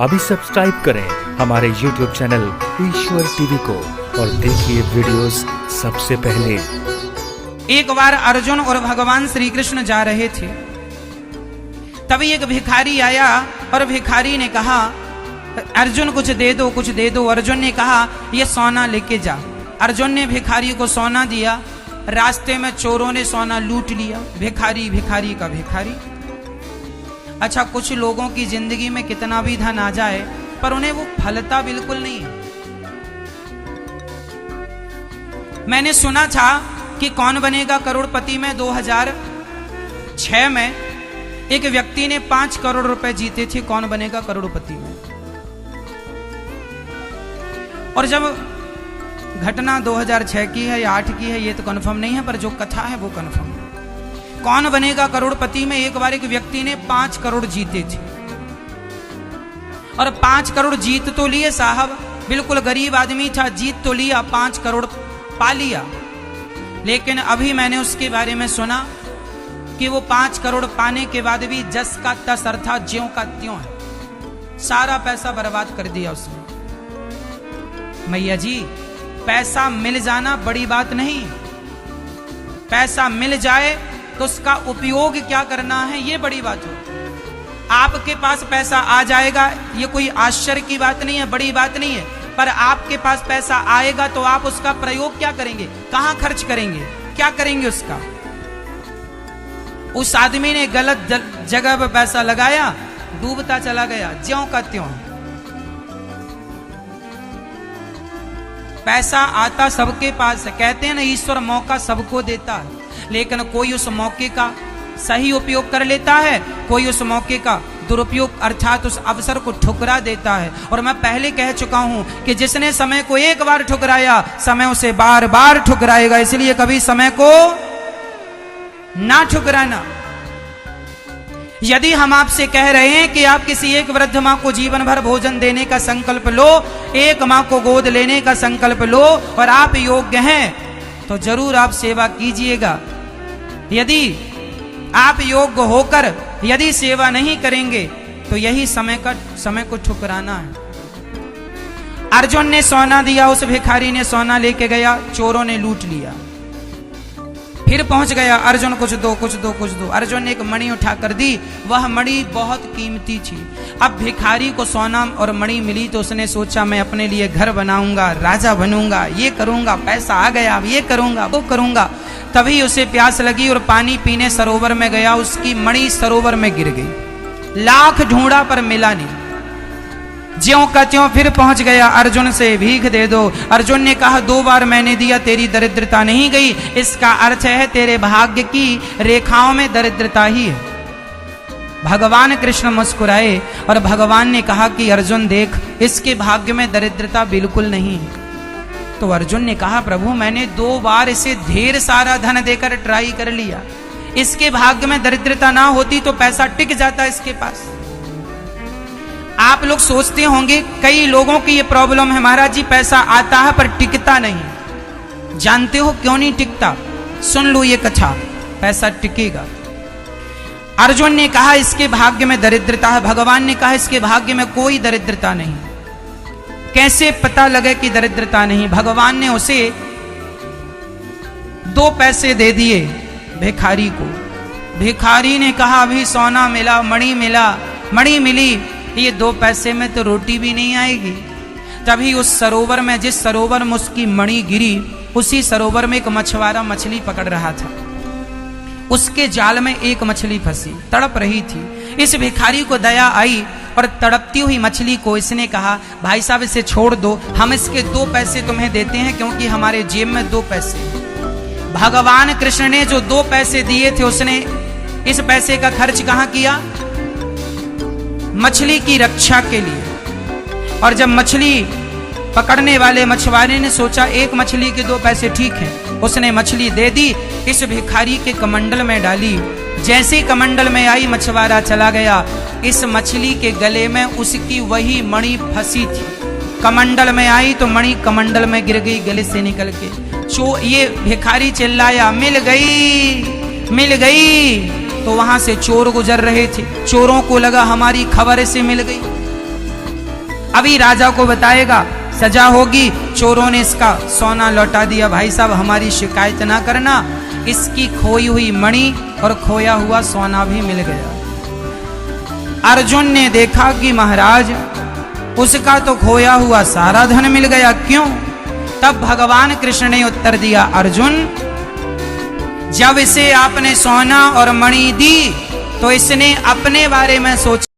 अभी सब्सक्राइब करें हमारे YouTube चैनल ईश्वर टीवी को और देखिए वीडियोस सबसे पहले। एक बार अर्जुन और भगवान श्री कृष्ण जा रहे थे, तभी एक भिखारी आया और भिखारी ने कहा अर्जुन कुछ दे दो कुछ दे दो। अर्जुन ने कहा ये सोना लेके जा। अर्जुन ने भिखारी को सोना दिया। रास्ते में चोरों ने सोना लूट लिया। भिखारी भिखारी का भिखारी। अच्छा, कुछ लोगों की जिंदगी में कितना भी धन आ जाए पर उन्हें वो फलता बिल्कुल नहीं है। मैंने सुना था कि कौन बनेगा करोड़पति में 2006 में एक व्यक्ति ने 5 करोड़ रुपए जीते थे कौन बनेगा करोड़पति में। और जब घटना 2006 की है या 8 की है ये तो कंफर्म नहीं है, पर जो कथा है वो कंफर्म है। कौन बनेगा करोड़पति में एक बार एक व्यक्ति ने 5 करोड़ जीते थे और 5 करोड़ जीत तो लिए साहब, बिल्कुल गरीब आदमी था, जीत तो लिया, 5 करोड़ पा लिया। लेकिन अभी मैंने उसके बारे में सुना कि वो 5 करोड़ पाने के बाद भी जस का तस अर्थात ज्यों का त्यों है। सारा पैसा बर्बाद कर दिया उसने। मैया जी, पैसा मिल जाना बड़ी बात नहीं, पैसा मिल जाए तो उसका उपयोग क्या करना है ये बड़ी बात हो। आपके पास पैसा आ जाएगा ये कोई आश्चर्य की बात नहीं है, बड़ी बात नहीं है, पर आपके पास पैसा आएगा तो आप उसका प्रयोग क्या करेंगे, कहां खर्च करेंगे, क्या करेंगे उसका। उस आदमी ने गलत जगह पर पैसा लगाया, डूबता चला गया, ज्यों का त्यों। पैसा आता सबके पास है, कहते हैं ना ईश्वर मौका सबको देता है, लेकिन कोई उस मौके का सही उपयोग कर लेता है, कोई उस मौके का दुरुपयोग अर्थात उस अवसर को ठुकरा देता है। और मैं पहले कह चुका हूं कि जिसने समय को एक बार ठुकराया समय उसे बार बार ठुकराएगा, इसलिए कभी समय को ना ठुकराना। यदि हम आपसे कह रहे हैं कि आप किसी एक वृद्ध मां को जीवन भर भोजन देने का संकल्प लो, एक मां को गोद लेने का संकल्प लो और आप योग्य हैं तो जरूर आप सेवा कीजिएगा। यदि आप योग्य होकर यदि सेवा नहीं करेंगे तो यही समय को ठुकराना है। अर्जुन ने सोना दिया, उस भिखारी ने सोना लेके गया, चोरों ने लूट लिया। फिर पहुंच गया, अर्जुन कुछ दो कुछ दो कुछ दो। अर्जुन ने एक मणि उठा कर दी, वह मणि बहुत कीमती थी। अब भिखारी को सोना और मणि मिली तो उसने सोचा मैं अपने लिए घर बनाऊंगा, राजा बनूंगा, ये करूंगा, पैसा आ गया, अब ये करूंगा वो करूंगा। तभी उसे प्यास लगी और पानी पीने सरोवर में गया, उसकी मणि सरोवर में गिर गई। लाख ढूंढा पर मिला नहीं। ज्यों का त्यों फिर पहुंच गया, अर्जुन से भीख दे दो। अर्जुन ने कहा 2 बार मैंने दिया, तेरी दरिद्रता नहीं गई, इसका अर्थ है तेरे भाग्य की रेखाओं में दरिद्रता ही है। भगवान कृष्ण मुस्कुराए और भगवान ने कहा कि अर्जुन देख, इसके भाग्य में दरिद्रता बिल्कुल नहीं है। तो अर्जुन ने कहा प्रभु मैंने 2 बार इसे ढेर सारा धन देकर ट्राई कर लिया, इसके भाग्य में दरिद्रता ना होती तो पैसा टिक जाता इसके पास। आप लोग सोचते होंगे कई लोगों की ये प्रॉब्लम है, महाराज जी पैसा आता है पर टिकता नहीं। जानते हो क्यों नहीं टिकता? सुन लो ये कथा, पैसा टिकेगा। अर्जुन ने कहा इसके भाग्य में दरिद्रता है, भगवान ने कहा इसके भाग्य में कोई दरिद्रता नहीं। कैसे पता लगे कि दरिद्रता नहीं? भगवान ने उसे 2 पैसे दे दिए भिखारी को। भिखारी ने कहा अभी सोना मिला, मणि मिला, मणि मिली, ये 2 पैसे में तो रोटी भी नहीं आएगी। तभी उस सरोवर में, जिस सरोवर में उसकी मणि गिरी, उसी सरोवर में एक मछुआरा मछली पकड़ रहा था। उसके जाल में एक मछली फंसी, तड़प रही थी। इस भिखारी को दया आई और तड़पती हुई मछली को इसने कहा भाई साहब इसे छोड़ दो, हम इसके 2 पैसे तुम्हें देते हैं क्योंकि हमारे जेब में 2 पैसे। भगवान कृष्ण ने जो 2 पैसे दिए थे उसने इस पैसे का खर्च कहां किया? मछली की रक्षा के लिए। और जब मछली पकड़ने वाले मछुआरे ने सोचा एक मछली के 2 पैसे ठीक हैं, उसने मछली दे दी, इस भिखारी के कमंडल में डाली। जैसे कमंडल में आई मछुआरा चला गया, इस मछली के गले में उसकी वही मणि फंसी थी। कमंडल में आई तो मणि कमंडल में गिर गई गले से निकल के। ये भिखारी चिल्लाया मिल गई मिल गई। तो वहां से चोर गुजर रहे थे, चोरों को लगा हमारी खबर से मिल गई। अभी राजा को बताएगा, सजा होगी, चोरों ने इसका सोना लौटा दिया, भाई साहब हमारी शिकायत ना करना, इसकी खोई हुई मणि और खोया हुआ सोना भी मिल गया। अर्जुन ने देखा कि महाराज उसका तो खोया हुआ सारा धन मिल गया, क्यों? तब भगवान कृष्ण ने उत्तर दिया, अर्जुन जब इसे आपने सोना और मणि दी तो इसने अपने बारे में सोचा